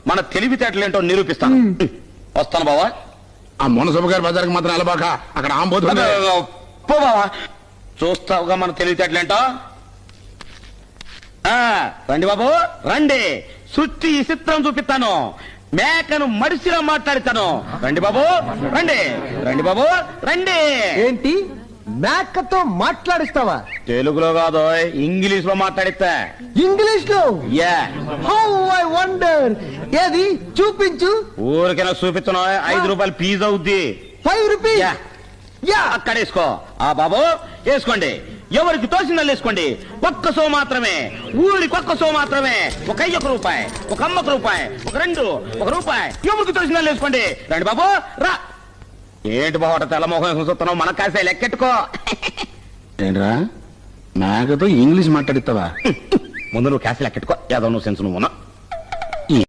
మన తెలివితేటలేంటో నిరూపిస్తాను. వస్తాను బావా. ఆ మునసభ గారి బజార్కి మాత్రం వెళ్ళబాక, అక్కడ ఆంబోతుంది. పో బావా, చూస్తావుగా మన తెలివితేటలేంటో. రండి బాబు రండి, సృష్టి ఈ చిత్రం చూపిస్తాను. మేకను మడిసిలో మాట్లాడిస్తాను. రండి బాబు రండి, రండి బాబు రండి. ఏంటి మేకతో మాట్లాడిస్తావా? తెలుగులో కాదు, ఇంగ్లీష్ లో మాట్లాడిస్తా. ఇంగ్లీష్ లో? యా. How I wonder. ఏది చూపించు. ఊరికైనా చూపించను, 5 రూపాయలు ఫీజు అవుద్ది. 5 రూపీస్? యా, అక్కడ వేసుకో. ఆ బాబు వేసుకోండి, ఎవరికి తోసిందని వేసుకోండి. ఒక్క సో మాత్రమే, ఊరికి ఒక్క సో మాత్రమే. ఒక అయ్య 1 రూపాయి, ఒక అమ్మ 1 రూపాయి, ఒక 2, 1 రూపాయి. ఎవరికి తోసిందని వేసుకోండి. రండి బాబు రా. ఏంటి బాబు తెల్లమోహం చూస్తున్నావు? మన కాసే లెక్కెట్టుకో. ఏంట్రా మేకతో ఇంగ్లీష్ మాట్లాడిస్తావా? ముందు నువ్వు కాసే లెక్కెట్టుకో. ఏదో నువ్వు సెన్స్ నువ్వు